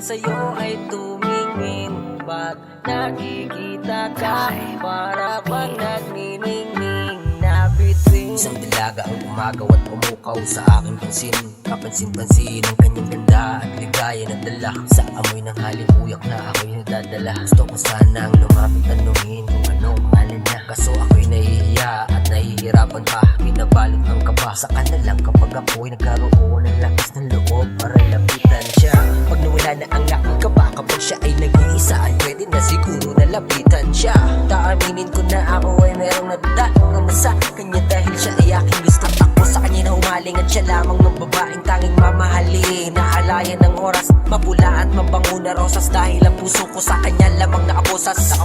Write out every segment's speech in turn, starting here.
sa'yo ay tumingin. Pag nakikita ka, para bang nagniningning na bituin. Isang dalaga ang umagaw at pumukaw sa aking pansin. Kapansin-pansin ang kanyang ganda at ligaya na dala. Sa amoy ng halimuyak na ako'y nadadala. Gusto ko sanang lumapit tanungin kung ano ang pangalan niya. Kaso ako'y nahihiya at nahihirapan pa. Binabalot ang kaba sa kanalang kapag ako'y nagkaroon ng lakas ng loob para lapitan siya. Pag nawala na ang aking kaba, kapag siya ay nag-iisa, ay pwede na siguro na lapitan siya. Taaminin ko na ako ay merong nadadaan na sa kanya dahil siya ay aking gusto. Takbo sa kanya na umaling at siya lamang ng babaeng tanging mamahalin. Naalayan ng oras, mapula at mabango na rosas, dahil ang puso ko sa kanya lamang nakabosas.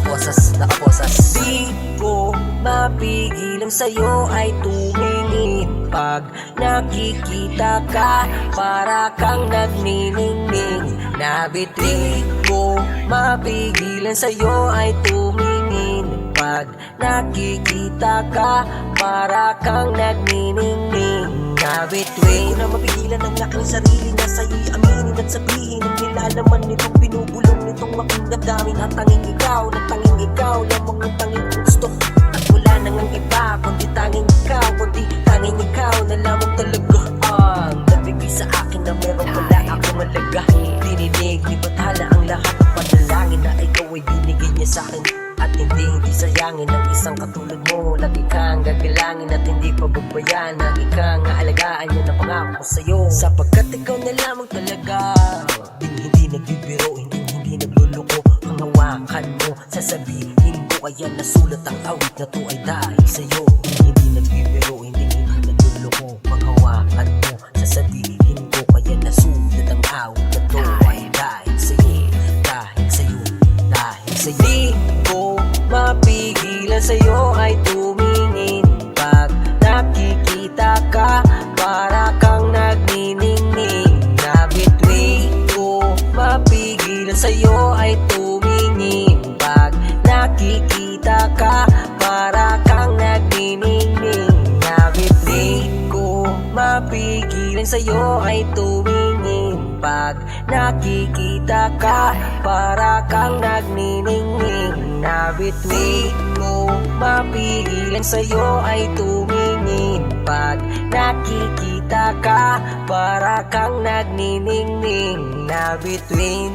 Di ko mapigilang sa'yo ay tumingin. Pag nakikita ka, para kang nagniningning. Nabitri ko mapigilan sa'yo ay tumingin. Pag nakikita ka, para kang nagniningning. Nabitri ko na mapigilan ang aking sarili na sa'yo'y aminin at sabihin ang nilalaman nitong binubulong nitong aking damdamin. At tanging ikaw, na tanging ikaw lamang ang tanging gusto. At wala nang ang iba, kundi tanging ikaw, kundi tanging ikaw na lamang talaga ang nagbibigay sa akin na meron wala akong malaga. Dininig ni Bathala ang lahat ng panalangin na ikaw ay binigay niya sa akin. At hindi sayangin ang isang katulad mo. Lagi kang gagalangin at hindi pababayaan. Lagi kang aalagaan, yan ang pangako ko sa'yo. Sapagkat ikaw na lamang talaga. Hindi nagbibiro, hindi nagluloko. Ang hawakan mo, sasabihin mo, kaya nasulat ang awit na to ay dahil sa'yo. Hindi nagbibiro, hindi nagluloko. Ang hawakan mo, sasabihin ko, kaya nasulat ang awit na to ay dahil sa'yo. Dahil sa'yo, dahil sa'yo. Di ko mapigilan sa'yo ay tumingin. Pag nakikita ka, para kang nagniningning. Nabitwi ko mapigilan sa'yo ay tumingin. Pag nakikita ka, para kang nagniningning. Nabitwi ko mapigilan sa'yo ay tumingin. Pag nakikita ka, para kang nagniningning. Nabitwi ko mapigilan sa'yo ay tumingin. Pag nakikita ka, para kang nagniningning. Nabitwin